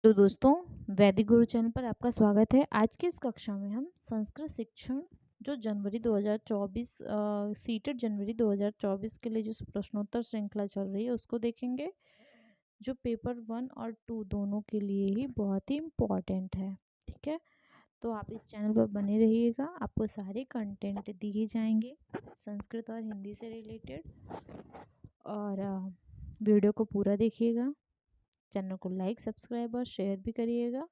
तो दोस्तों, वैदिक गुरु चैनल पर आपका स्वागत है। आज की इस कक्षा में हम संस्कृत शिक्षण जो जनवरी 2024 सीटेट जनवरी 2024 के लिए जो प्रश्नोत्तर श्रृंखला चल रही है उसको देखेंगे, जो पेपर 1 और 2 दोनों के लिए ही बहुत ही इम्पोर्टेंट है। ठीक है, तो आप इस चैनल पर बने रहिएगा, आपको सारे कंटेंट दिए जाएंगे संस्कृत और हिंदी से रिलेटेड। और वीडियो को पूरा देखिएगा, चैनल को लाइक सब्सक्राइब और शेयर भी करिएगा।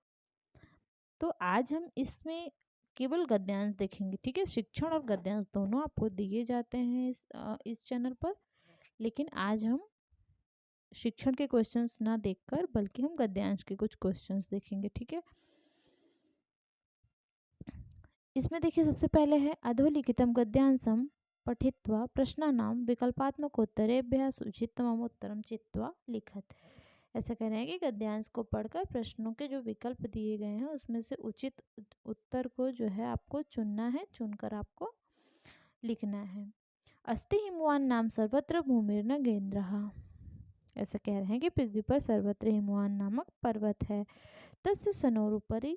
तो आज हम इसमें केवल गद्यांश देखेंगे। ठीक है, शिक्षण और गद्यांश दोनों आपको दिए जाते हैं इस चैनल पर, लेकिन आज हम शिक्षण के क्वेश्चंस ना देखकर बल्कि हम गद्यांश के कुछ क्वेश्चंस देखेंगे। ठीक है, इसमें देखिए सबसे पहले है अधोलिखितम गद्यांशम पठित्वा प्रश्नानां विकल्पात्मकोत्तरेभ्यः सूचितमं उत्तरं चित्वा लिखत। ऐसा कह रहे हैं कि गद्यांश को पढ़कर प्रश्नों के जो विकल्प दिए गए हैं उसमें से उचित उत्तर को जो है आपको चुनना है, चुनकर आपको लिखना है। अस्ति हिमवान नाम सर्वत्र भूमिर्न गेन्द्रः। ऐसा कह रहे हैं कि पृथ्वी पर सर्वत्र हिमवान नामक पर्वत है। तस्य सनोरुपरि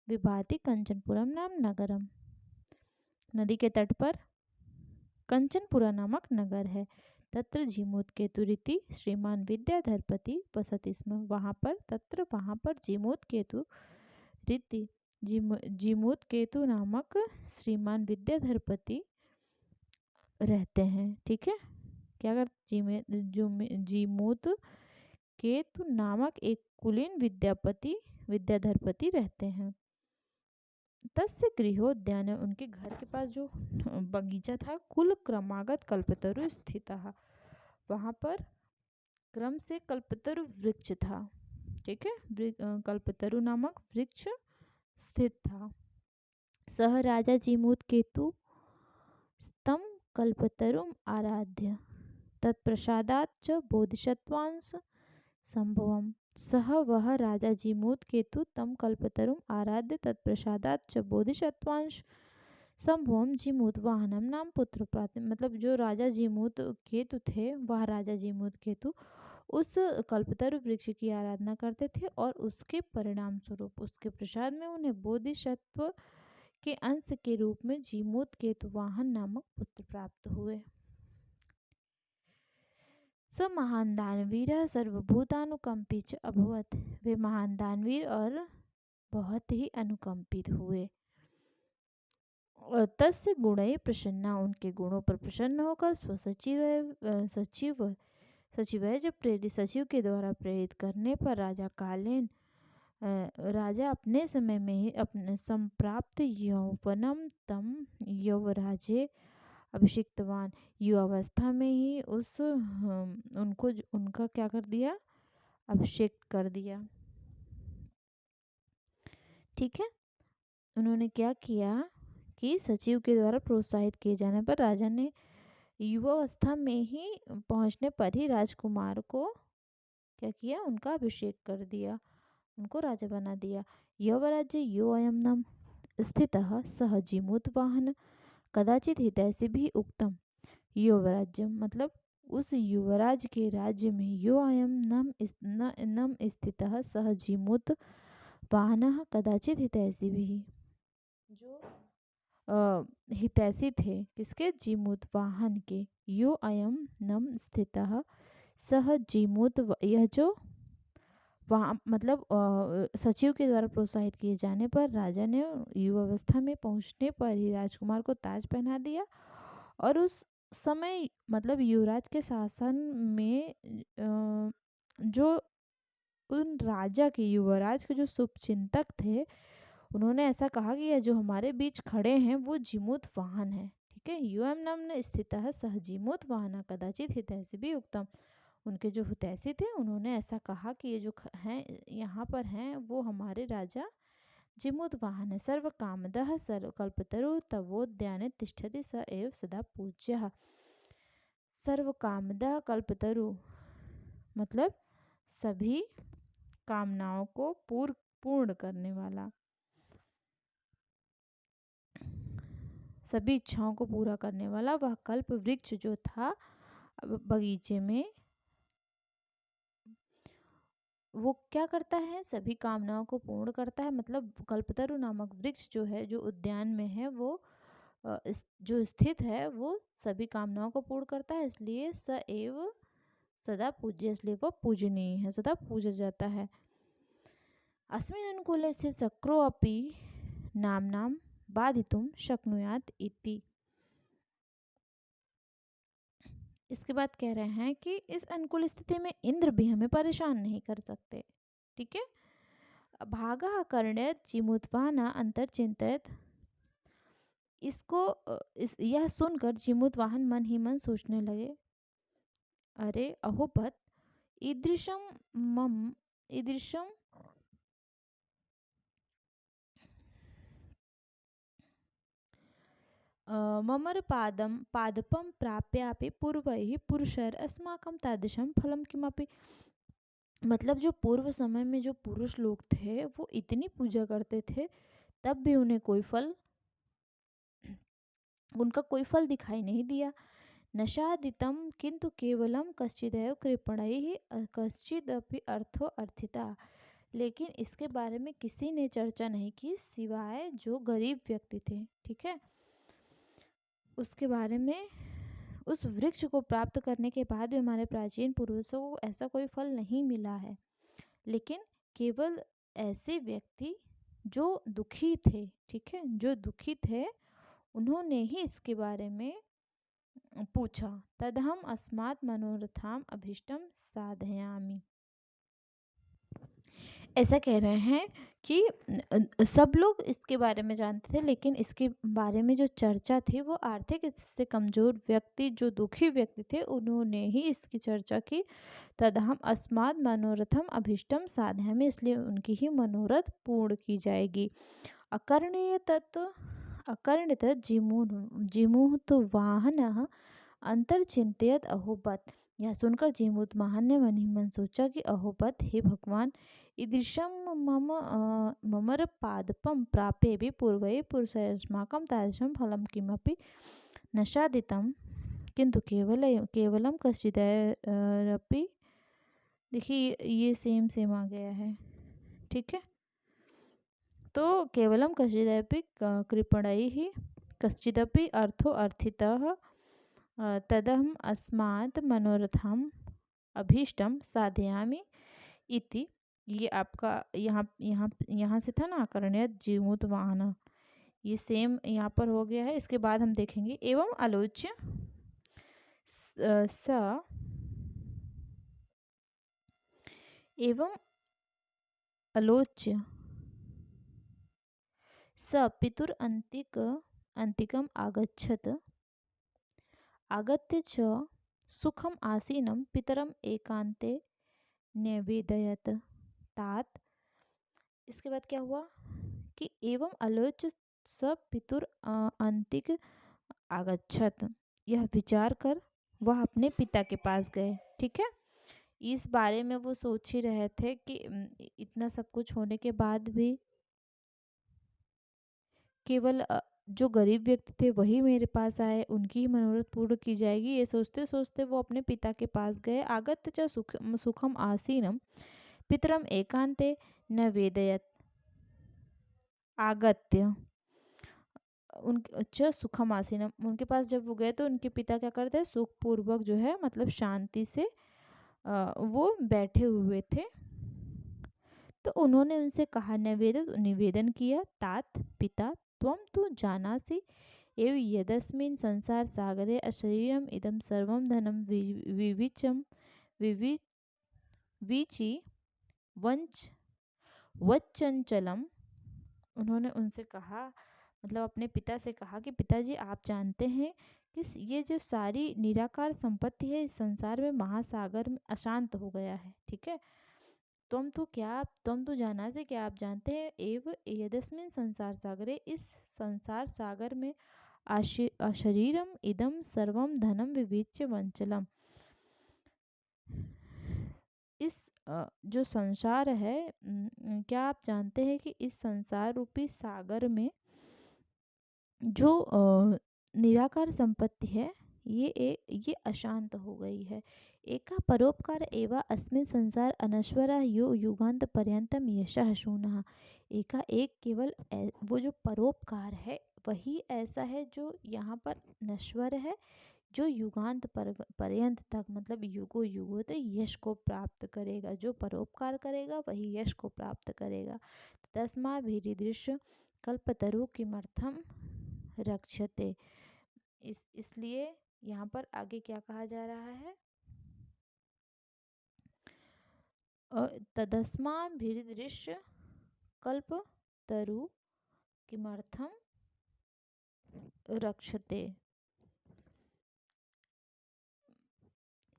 विभाति कंचनपुरम नाम नगरम। नदी के तट पर कंचनपुरा नामक नगर है। तत्र जीमूतकेतुरिति श्रीमान विद्याधरपति वसति स्म। वहाँ पर जीमूतकेतु रीति जीमूतकेतु नामक श्रीमान विद्याधरपति रहते हैं। ठीक है, क्या कर जीमूत केतु नामक एक कुलीन विद्याधरपति रहते हैं। तस्य गृहोद्यान, उनके घर के पास जो बगीचा था, कुल क्रमागत कल्पतरु स्थित, वहाँ पर क्रम से कल्पतरु वृक्ष था। ठीक है, कल्पतरु नामक वृक्ष स्थित था। सह राजा जीमूत केतु स्तम कल्पतरुम आराध्य तत्प्रसादात च बोधिसत्वांश संभवम। सह वह राजा जीमूत केतु तम कल्पतरुम आराध्य तत्प्रसादात च बोधिसत्वांश संभवम जीमूत वाहनम नाम पुत्र प्राप्त। मतलब जो राजा जीमूत केतु थे, वह राजा जीमूत केतु उस कल्पतरु वृक्ष की आराधना करते थे और उसके परिणाम स्वरूप उसके प्रसाद में उन्हें बोधिसत्व के अंश के रूप में जीमूत केतु वाहन नामक पुत्र प्राप्त हुए। स महान दानवीर सर्वभूतानुकंपी च अभवत। वे महान दानवीर और बहुत ही अनुकंपित हुए। और तस्य गुणै प्रसन्ना, उनके गुणों पर प्रसन्न होकर सचिव जब प्रेरित सचिव के द्वारा प्रेरित करने पर राजा कालीन राजा अपने समय में ही अपने संप्राप्त यौवनम तम यौवराजे अभिषिक्तवान, युवावस्था में ही उनका क्या कर दिया, अभिषेक कर दिया। ठीक है, उन्होंने क्या किया कि सचिव के द्वारा प्रोत्साहित किए जाने पर राजा ने युवावस्था में ही पहुंचने पर ही राजकुमार को क्या किया, उनका अभिषेक कर दिया, उनको राजा बना दिया। यवराज्य यो अयम नाम स्थितः सह जीमूत वाहन कदाचित हितैषी भी उक्तम। युवराज्य मतलब उस युवराज के राज्य में यो अयम नम स्थितः सह जीमूत वाहन कदाचित हितैषी भी, जो हितैषी थे किसके, जीमूत वाहन के। यो अयम नम स्थितः सह जीमूत, यह जो वहाँ मतलब सचिव के द्वारा प्रोत्साहित किए जाने पर राजा ने युवावस्था में पहुँचने पर ही राजकुमार को ताज पहना दिया। और उस समय मतलब युवराज के शासन में जो उन राजा के, युवराज के जो शुभचिंतक थे, उन्होंने ऐसा कहा कि यह जो हमारे बीच खड़े हैं वो जीमूत वाहन है। ठीक है, यूएम नाम स्थित सह जीमूत वाहन कदाचित हितैषी भी उत्तम। उनके जो हितैषी थे उन्होंने ऐसा कहा कि ये जो हैं यहाँ पर हैं वो हमारे राजा जीमूत वाहन है। सर्व कामदः सर्व कल्पतरु तवोद्याने तिष्ठति स एव सदा पूज्यः। सर्व कामदः कल्पतरु मतलब सभी कामनाओं को पूर्ण करने वाला, सभी इच्छाओं को पूरा करने वाला वह कल्प वृक्ष जो था बगीचे में, वो क्या करता है, सभी कामनाओं को पूर्ण करता है। मतलब कल्पतरु नामक वृक्ष जो है, जो उद्यान में है, वो जो स्थित है वो सभी कामनाओं को पूर्ण करता है, इसलिए स एव सदा पूज्य, इसलिए वो पूजनीय है, सदा पूजा जाता है। अस्मिन् अनुकूले स्थित चक्रो अपि नाम्नां बाधितुं शक्नुयात् इति। इसके बाद कह रहे हैं कि इस अनुकूल स्थिति में इंद्र भी हमें परेशान नहीं कर सकते। ठीक है। भागा कर्णयत जिमुत्वाना अंतर चिंतित। इसको यह सुनकर जिमुतवाहन मन ही मन सोचने लगे, अरे अहोपत ईदृशम मम ईदृशम ममर पादपं प्राप्यापि पूर्वैः पुरुषैर अस्माकं तादृशं फलं किमपि। मतलब जो पूर्व समय में जो पुरुष लोग थे वो इतनी पूजा करते थे, तब भी उन्हें उनका कोई फल दिखाई नहीं दिया। नशादितं किंतु केवलम कश्चिदेव कृपणैः कश्चिदपि अर्थो अर्थिता। लेकिन इसके बारे में किसी ने चर्चा नहीं की सिवाय जो गरीब व्यक्ति थे। ठीक है। उसके बारे में, उस वृक्ष को प्राप्त करने के बाद भी हमारे प्राचीन पूर्वजों को ऐसा कोई फल नहीं मिला है, लेकिन केवल ऐसे व्यक्ति जो दुखी थे, ठीक है, जो दुखी थे, उन्होंने ही इसके बारे में पूछा। तदहम अस्मात् मनोरथाम अभीष्टम साधयामि। ऐसा कह रहे हैं कि सब लोग इसके बारे में जानते थे, लेकिन इसके बारे में जो चर्चा थी वो आर्थिक से कमजोर व्यक्ति, जो दुखी व्यक्ति थे, उन्होंने ही इसकी चर्चा की। तदहम अस्माद मनोरथम अभीष्टम साधयामि, इसलिए उनकी ही मनोरथ पूर्ण की जाएगी। अकर्णीय तत्व अकर्णित जिमुह तो वाहन अंतर्चिंतियत अहोबत। यह सुनकर जीमूत महान ने मन ही मन सोचा कि अहोबत, हे भगवान, ईदृशम ममर पादपम प्राप्य भी पूर्वै पुरुषैरस्माकं तादृशं फलं किमपि नशादितं किंतु केवलम कश्चिदपि। देखिए ये सेम आ गया है। ठीक है। तो केवलम कश्चिदपि कृपणैः कश्चिदपि अर्थो अर्थितः तदहम अस्मात् मनोरथम अभीष्टम साधयामि इति। ये आपका यहाँ से था ना, अकर्ण्यत जीमूत वाहन, ये सेम यहाँ पर हो गया है। इसके बाद हम देखेंगे एवं आलोच्य स पितुर अंतिकम आगत्य च सुखम आसीनम पितरम एकांते न्यवेदयत तात। इसके बाद क्या हुआ कि एवं आलोच्य स पितुर अंतिक आगच्छत, यह विचार कर वह अपने पिता के पास गए। ठीक है। इस बारे में वो सोच ही रहे थे कि इतना सब कुछ होने के बाद भी केवल जो गरीब व्यक्ति थे वही मेरे पास आए, उनकी ही मनोरथ पूर्ण की जाएगी। ये सोचते सोचते वो अपने पिता के पास गए। आगत्य च सुखम आसीनम पितरम एकांते न वेदयत। आगत्य उनके सुखम आसीनम, उनके पास जब वो गए तो उनके पिता क्या करते, सुख पूर्वक जो है, मतलब शांति से वो बैठे हुए थे। तो उन्होंने उनसे कहा, निवेदन किया, तात पिता त्वं तु जानासि एव यदस्मिन् संसार सागरे अशरीरम इदम सर्वं धनम विची वंच वच्चंचलम। उन्होंने उनसे कहा, मतलब अपने पिता से कहा कि पिताजी आप जानते हैं कि ये जो सारी निराकार संपत्ति है इस संसार में, महासागर में अशांत हो गया है। ठीक है। तुम तो जाना से क्या आप जानते हैं, एव यदस्मिन संसार सागरे, इस संसार सागर में अशरीरम इदम सर्वम धनम विविच्य वंचलम, इस जो संसार है, क्या आप जानते हैं कि इस संसार रूपी सागर में जो निराकार संपत्ति है ये अशांत हो गई है। एका परोपकार एव अस्मिन् संसार अनश्वरः यो युगांत पर्यंतम यशः शूनः। एका एक केवल वो जो परोपकार है वही ऐसा है जो यहाँ पर नश्वर है, जो युगांत पर्यंत तक मतलब युगो युगो तक यश को प्राप्त करेगा। जो परोपकार करेगा वही यश को प्राप्त करेगा। तस्माभिरीदृश कल्पतरु किमर्थम रक्षते। इसलिए यहाँ पर आगे क्या कहा जा रहा है, तदस्माभिरीदृश कल्पतरु किमर्थम रक्षते।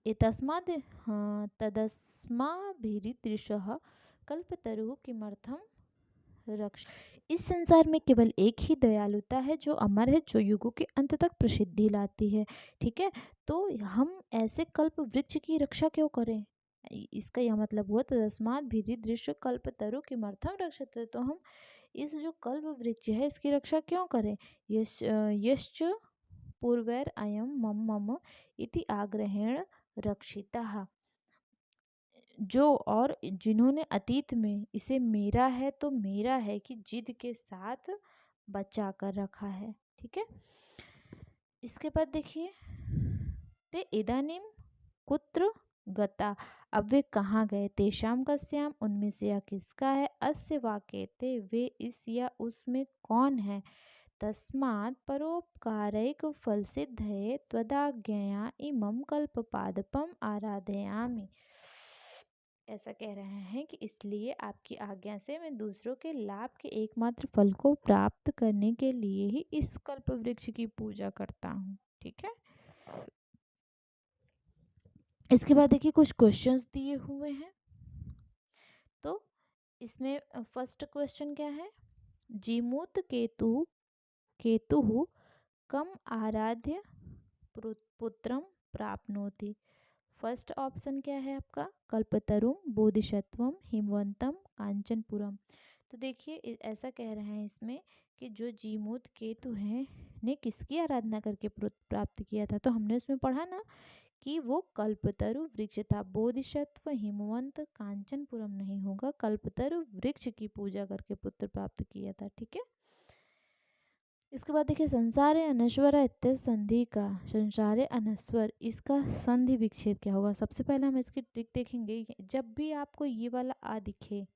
एतस्माद् हाँ तदस्माभिरीदृशः कल्पतरु किमर्थम रक्ष। इस संसार में केवल एक ही दयालुता है जो अमर है, जो युगों के अंत तक प्रसिद्धि लाती है। ठीक है, तो हम ऐसे कल्प वृक्ष की रक्षा क्यों करें? इसका यह मतलब हुआ तस्मात् भीरिदृश्य कल्पतरु किमर्थम रक्षते। तो हम इस जो कल्प वृक्ष है इसकी रक्षा क्यों करें? यश्च पूर्वैर अयम मम मम इति आग्रहेण रक्षिता। जो और जिन्होंने अतीत में इसे मेरा है तो मेरा है कि जिद के साथ बचा कर रखा है। ठीक है, इसके बाद देखिए, ते इदानीम कुत्र गता। अब वे कहाँ गए? तेषाम कस्याम, उनमें से या किसका है? अस्य वाक्य ते, वे इस या उसमें कौन है? तस्मात् परोपकारैक फल सिद्ध है त्वदाज्ञया इमं कल्पपादपम आराधयामि। ऐसा कह रहे हैं कि इसलिए आपकी आज्ञा से मैं दूसरों के लाभ के एकमात्र फल को प्राप्त करने के लिए ही इस कल्प वृक्ष की पूजा करता हूँ। ठीक है, इसके बाद देखिए कुछ क्वेश्चंस दिए हुए हैं। तो इसमें फर्स्ट क्वेश्चन क्या है? जीमूत केतु कम आराध्य पुत्रम प्राप्नोति। फर्स्ट ऑप्शन क्या है आपका? कल्पतरुम, बोधिसत्वम, हिमवंतम, कांचनपुरम। तो देखिए ऐसा कह रहे हैं इसमें कि जो जीमूत केतु हैं ने किसकी आराधना करके प्राप्त किया था? तो हमने उसमें पढ़ा ना कि वो कल्पतरु वृक्ष था। बोधिसत्व, हिमवंत, कांचनपुरम नहीं होगा, कल्पतरु वृक्ष की पूजा करके पुत्र प्राप्त किया था। ठीक है, इसके बाद देखिए संसारे अनश्वर इत्यादि संधि का, संसारे अनश्वर इसका संधि विच्छेद क्या होगा? सबसे पहले हम इसकी ट्रिक देखेंगे। जब भी आपको ये वाला आ दिखे,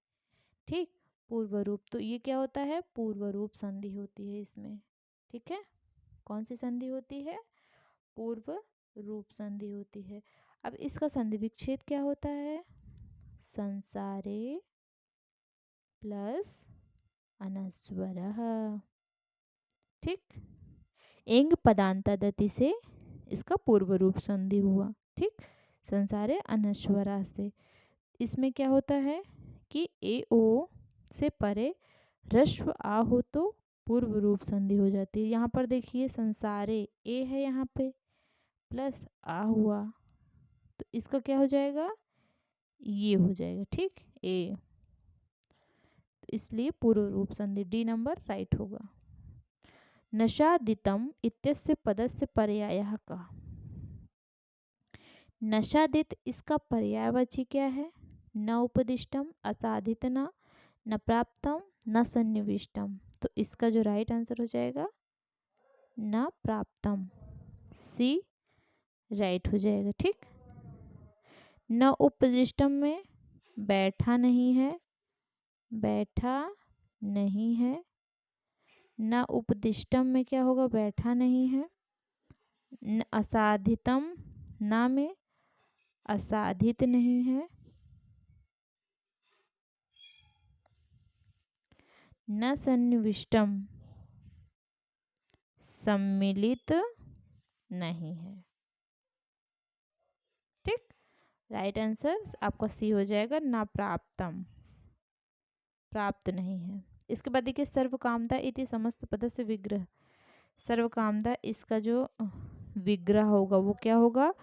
ठीक, पूर्व रूप, तो ये क्या होता है? पूर्व रूप संधि होती है इसमें। ठीक है, कौन सी संधि होती है? पूर्व रूप संधि होती है। अब इसका संधि विच्छेद क्या होता है? संसारे प्लस अनस्वरः। ठीक, एंग पदांतादति से इसका पूर्व रूप संधि हुआ। ठीक, संसारे अनश्वरा से इसमें क्या होता है कि ए ओ से परे ह्रस्व आ हो तो पूर्व रूप संधि हो जाती है। यहाँ पर देखिए संसारे ए है यहाँ पे प्लस आ हुआ, तो इसका क्या हो जाएगा? ये हो जाएगा। ठीक, ए, तो इसलिए पूर्व रूप संधि डी नंबर राइट होगा। नशादितम इत्यस्य पदस्य पर्यायः कः? नशादित इसका पर्यायवाची क्या है? न उपदिष्टम, असाधितना, न प्राप्तम, न सन्निविष्टम। तो इसका जो राइट आंसर हो जाएगा न प्राप्तम, सी राइट हो जाएगा। ठीक, न उपदिष्टम में बैठा नहीं है, बैठा नहीं है। न उपदिष्टम में क्या होगा? बैठा नहीं है। न असाधितम, ना में असाधित नहीं है। न सन्निविष्टम, सम्मिलित नहीं है। ठीक, राइट आंसर आपका सी हो जाएगा, ना प्राप्तम, प्राप्त नहीं है। इसके बाद देखिए सर्वकामदा इति समस्त पद से विग्रह। सर्वकामदा इसका जो विग्रह होगा वो क्या होगा?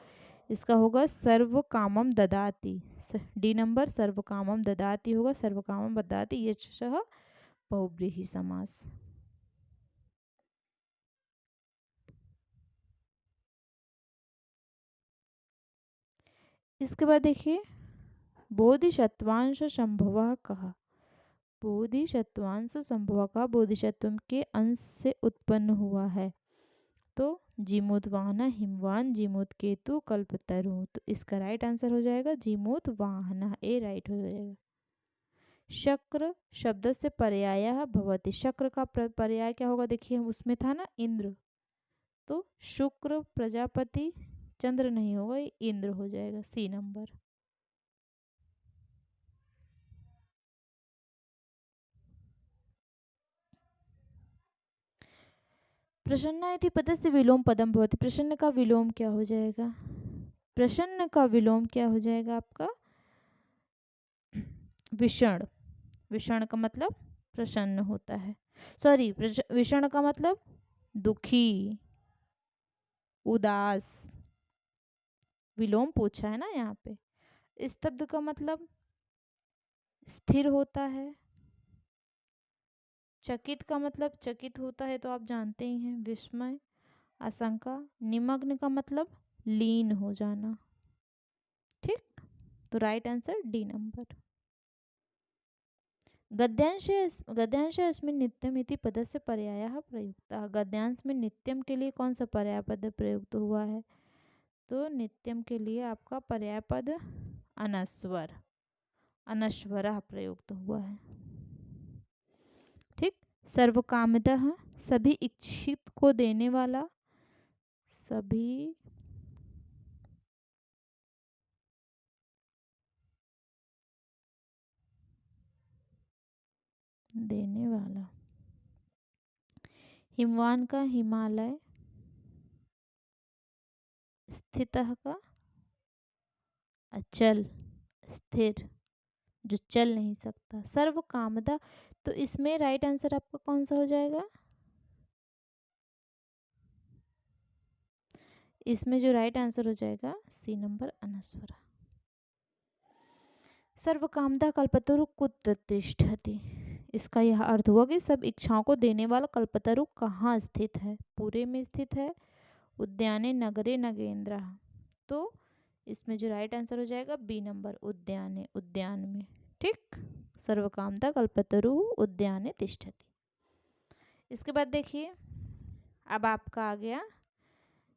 इसका होगा सर्व कामम ददाति। डी नंबर सर्व कामम ददाति होगा। सर्व कामम ददाति ये बहुव्रीहि समास। इसके बाद देखिए बोधिसत्वांश संभव कहा। बोधिसत्वांश संभव का बोधिसत्व के अंश से उत्पन्न हुआ है। तो जीमूतवाहन हिमवान जीमूत केतु कल्पतरु। तो इसका राइट आंसर हो जाएगा जीमूतवाहन, ए राइट हो जाएगा। शक्र शब्द से पर्याय भवति। शक्र का पर्याय क्या होगा देखिए, हम उसमें था ना इंद्र, तो शुक्र प्रजापति चंद्र नहीं होगा, ये इंद्र हो जाएगा, सी नंबर। प्रसन्न यदि पदस्य विलोम पदम भवति। प्रसन्न का विलोम क्या हो जाएगा? प्रसन्न का विलोम क्या हो जाएगा आपका? विषण। विषण का मतलब प्रसन्न होता है, सॉरी विषण का मतलब दुखी, उदास। विलोम पूछा है ना यहाँ पे। स्तब्ध का मतलब स्थिर होता है। चकित का मतलब चकित होता है, तो आप जानते ही हैं, विस्मय, आशंका। निमग्न का मतलब लीन हो जाना। ठीक, तो राइट आंसर डी नंबर। गद्यांश अस्मिन् नित्यम इति पदस्य पर्यायः प्रयुक्तः। गद्यांश में नित्यम के लिए कौन सा पर्याय पद प्रयुक्त हुआ है? तो नित्यम के लिए आपका पर्याय पद अनस्वर, अनश्वरः प्रयुक्त हुआ है। ठीक, सर्वकामदः सभी इच्छित को देने वाला, सभी देने वाला। हिमवान का हिमालय, स्थितः का अचल, स्थिर, जो चल नहीं सकता। सर्व कामदा, तो इसमें राइट आंसर आपका कौन सा हो जाएगा? इसमें जो राइट आंसर हो जाएगा सी नंबर अनस्वरा। सर्व कामदा कल्पतरु कुत्र तिष्ठति। इसका यह अर्थ हुआ कि सब इच्छाओं को देने वाला कल्पतरु कहाँ स्थित है? पूरे में स्थित है, उद्याने नगरे नगेंद्र। तो इसमें जो राइट आंसर हो जाएगा बी नंबर, उद्याने, उद्यान में। ठीक, सर्वकामदा कल्पतरु उद्याने तिष्ठति। इसके बाद देखिए, अब आपका आ गया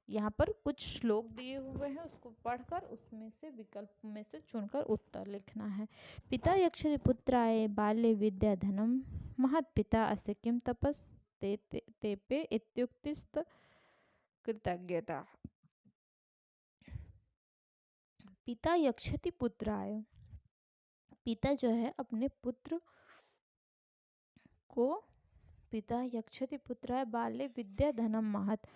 यहाँ पर कुछ श्लोक दिए हुए हैं, उसको पढ़कर उसमें से विकल्प में से चुनकर उत्तर लिखना है। पिता यक्षति पुत्राय बाल्ये विद्या धनम महत पिता अस्य किम तपस तेपे इत्युक्तिस्त कृतज्ञता। पिता यक्षति पुत्राय, पिता जो है अपने पुत्र को, पिता यक्षति पुत्राय बाल्ये विद्या धनम महत,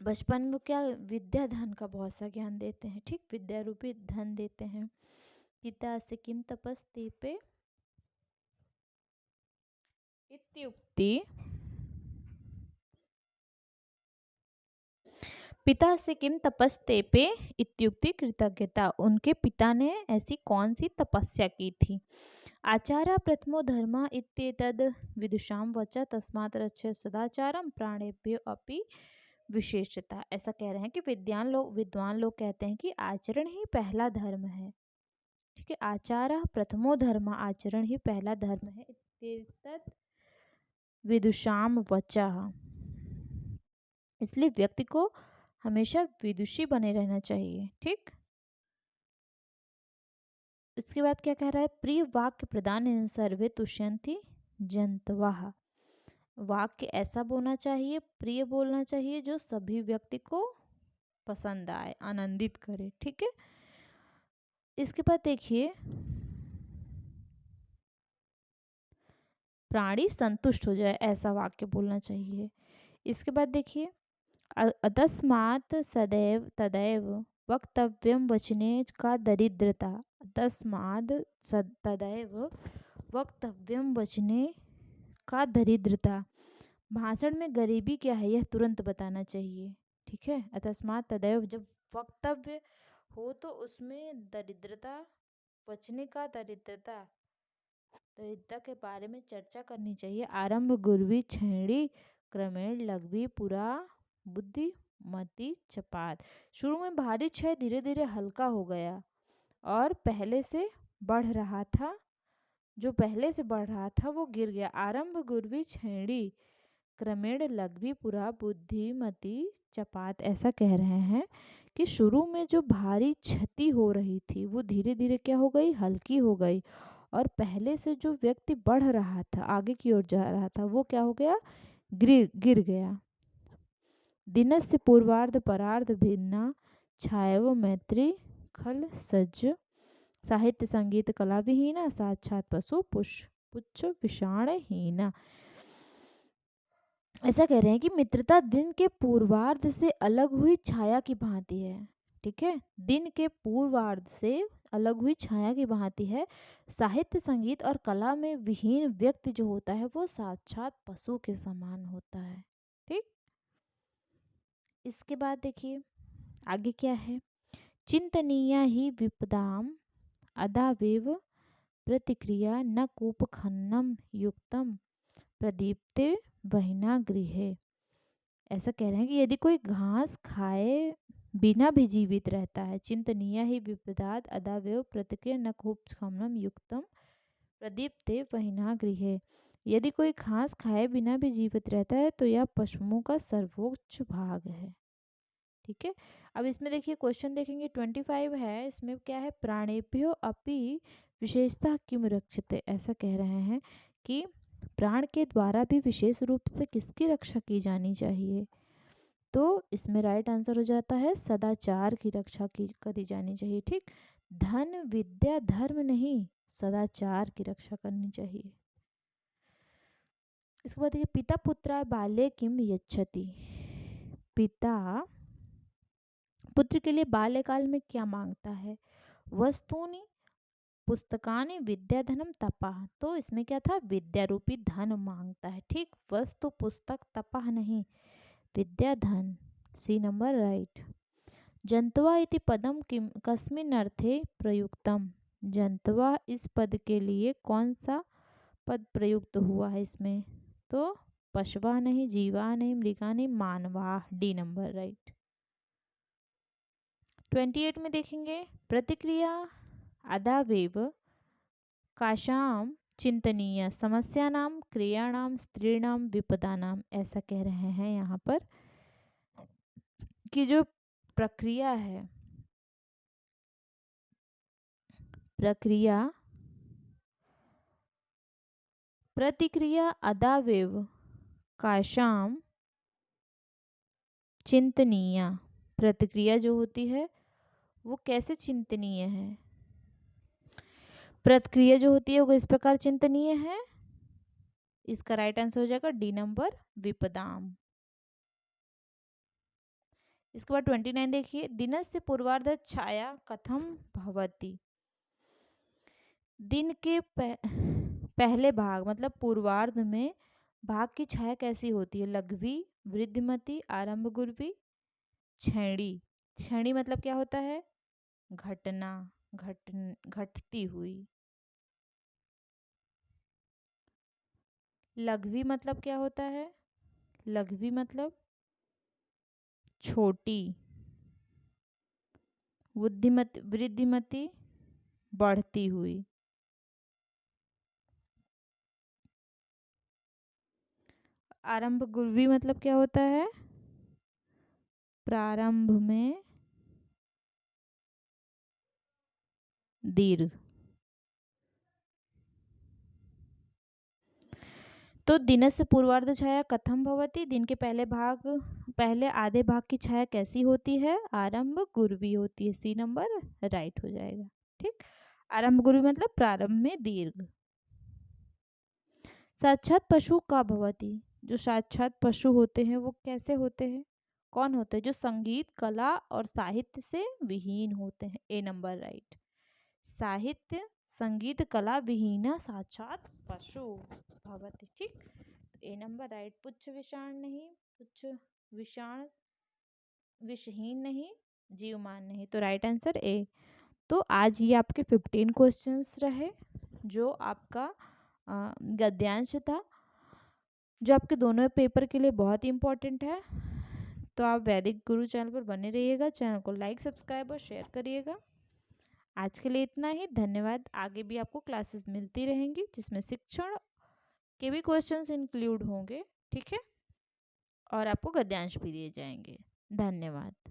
बचपन में क्या विद्या धन का बहुत सा ज्ञान देते हैं। ठीक, विद्या रूपी धन देते हैं। पिता से किम तपस्ते पे इत्युक्ति, पिता से किम तपस्ते पे इत्युक्ति कृतज्ञता। उनके पिता ने ऐसी कौन सी तपस्या की थी? आचार्य प्रथमो धर्म इत्येतद् विदुषां वच तस्मात् रक्ष सदाचारम प्राणेभ्यो अपि विशेषता। ऐसा कह रहे हैं कि विद्वान लोग कहते हैं कि आचरण ही पहला धर्म है। ठीक है, आचार्य प्रथमो धर्म, आचरण ही पहला धर्म है। इत्येतद् विदुषाम वचः, इसलिए व्यक्ति को हमेशा विदुषी बने रहना चाहिए। ठीक, इसके बाद क्या कह रहा है? प्रिय वाक्य प्रदान सर्वे तुष्यंति जंतवाः। वाक्य ऐसा बोलना चाहिए, प्रिय बोलना चाहिए, जो सभी व्यक्ति को पसंद आए, आनंदित करे। ठीक है, इसके बाद देखिए, प्राणी संतुष्ट हो जाए ऐसा वाक्य बोलना चाहिए। इसके बाद देखिए, अतस्मात् सदैव तदैव वक्तव्यम वचने का दरिद्रता। तस्मात् तदैव वक्तव्यम वचने का दरिद्रता, भाषण में गरीबी क्या है यह तुरंत बताना चाहिए। ठीक है, अतस्मात् तदैव, जब वक्तव्य हो तो उसमें दरिद्रता, वचने का दरिद्रता, दरिद्रता के बारे में चर्चा करनी चाहिए। आरंभ गुरवी छैणी क्रमेण लघवी पुरा बुद्धि मति चपात। शुरू में भारी क्षय धीरे धीरे हल्का हो गया और पहले से बढ़ रहा था, जो पहले से बढ़ रहा था वो गिर गया। आरंभ गुरवी छेड़ी, क्रमेण लघवी पुरा बुद्धिमती चपात। ऐसा कह रहे हैं कि शुरू में जो भारी क्षति हो रही थी वो धीरे धीरे क्या हो गई, हल्की हो गई, और पहले से जो व्यक्ति बढ़ रहा था, आगे की ओर जा रहा था, वो क्या हो गया, गिर गया। दिनस्य पूर्वार्ध परार्ध भिन्ना, छायव मैत्री खल सज्ज, साहित्य संगीत कला विहीना, साक्षात पशु पुच्छ विषाणहीना। ऐसा कह रहे हैं कि मित्रता दिन के पूर्वार्ध से अलग हुई छाया की भांति है। ठीक है, दिन के पूर्वार्ध से अलग हुई छाया की भांति है। साहित्य संगीत और कला में विहीन व्यक्ति जो होता है वो साक्षात पशु के समान होता है। ठीक, इसके बाद देखिए आगे क्या है। चिंतनीया ही विपदाम अदावेव प्रतिक्रिया न कूप खन्नम युक्तम प्रदीप्ते बहिना गृहे। ऐसा कह रहे हैं कि यदि कोई घास खाए बिना भी जीवित रहता है, चिंतनीय ही विपदात अदावेव प्रतिक्रिया न कूप खन्नम युक्तम प्रदीप्ते बहिना गृहे। यदि कोई घास खाए बिना भी जीवित रहता है तो यह पशुओं का सर्वोच्च भाग है। ठीक है, अब इसमें देखिए क्वेश्चन देखेंगे 25 है, इसमें क्या है, प्राणेभ्यो अपि विशेषता किम रक्षते। ऐसा कह रहे हैं कि प्राण के द्वारा भी विशेष रूप से किसकी रक्षा की जानी चाहिए, तो इसमें राइट आंसर हो जाता है सदाचार की रक्षा की करी जानी चाहिए। ठीक, धन विद्या धर्म नहीं, सदाचार की रक्षा करनी चाहिए। इसके बाद देखिए पिता पुत्रा बाल्ये किम यच्छति। पिता पुत्र के लिए बाल्यकाल में क्या मांगता है, वस्तुनि पुस्तकानि विद्या धनम तपाह। तो इसमें क्या था, विद्या रूपी धन मांगता है। ठीक, वस्तु पुस्तक तपाह नहीं, विद्या धन, सी नंबर राइट। जंतवा इति पदम किम कस्मिन् अर्थे प्रयुक्तम। जंतवा इस पद के लिए कौन सा पद प्रयुक्त हुआ है इसमें, तो पशवा नहीं, जीवा नहीं, मृगा नहीं, मानवा, डी नंबर राइट। 28 में देखेंगे प्रतिक्रिया अदावेव काशाम चिंतनीय समस्यानाम क्रियाणाम स्त्रीणाम विपदानाम। ऐसा कह रहे हैं यहाँ पर कि जो प्रक्रिया है, प्रक्रिया प्रतिक्रिया अदावेव काशाम चिंतनीय, प्रतिक्रिया जो होती है वो कैसे चिंतनीय है, प्रतिक्रिया जो होती है वो इस प्रकार चिंतनीय है। इसका राइट आंसर हो जाएगा डी नंबर विपदाम। इसके बाद 29 देखिए दिनस्य पूर्वार्ध छाया कथम भवति। दिन के पहले भाग मतलब पूर्वार्ध में भाग की छाया कैसी होती है, लघवी, वृद्धिमती, आरंभ गुरवी, क्षैणी। क्षैणी मतलब क्या होता है, घटना, घटती हुई। लघवी मतलब क्या होता है, लघवी मतलब छोटी, बुद्धिमती, वृद्धिमती बढ़ती हुई। आरंभ गुरवी मतलब क्या होता है, प्रारंभ में दीर्घ। तो दिनस्य पूर्वार्ध छाया कथम भवति, दिन के पहले आधे भाग की छाया कैसी होती है, आरंभ गुरवी होती है, सी नंबर राइट हो जाएगा। ठीक, आरंभ गुरवी मतलब प्रारंभ में दीर्घ। साक्षात पशु का भवति, जो साक्षात पशु होते हैं वो कैसे होते हैं, कौन होते हैं, जो संगीत कला और साहित्य से विहीन होते हैं, ए नंबर राइट। साहित्य संगीत कला विहीना साक्षात पशु भवति। ठीक, ए नंबर राइट। पुच्छ विषाण नहीं, पुच्छ विषाण विषहीन नहीं, जीवमान नहीं, तो राइट आंसर ए। तो आज ये आपके 15 क्वेश्चंस रहे जो आपका गद्यांश था, जो आपके दोनों पेपर के लिए बहुत ही इम्पोर्टेंट है। तो आप वैदिक गुरु चैनल पर बने रहिएगा, चैनल को लाइक सब्सक्राइब और शेयर करिएगा। आज के लिए इतना ही, धन्यवाद। आगे भी आपको क्लासेस मिलती रहेंगी जिसमें शिक्षण के भी क्वेश्चंस इंक्लूड होंगे, ठीक है, और आपको गद्यांश भी दिए जाएंगे। धन्यवाद।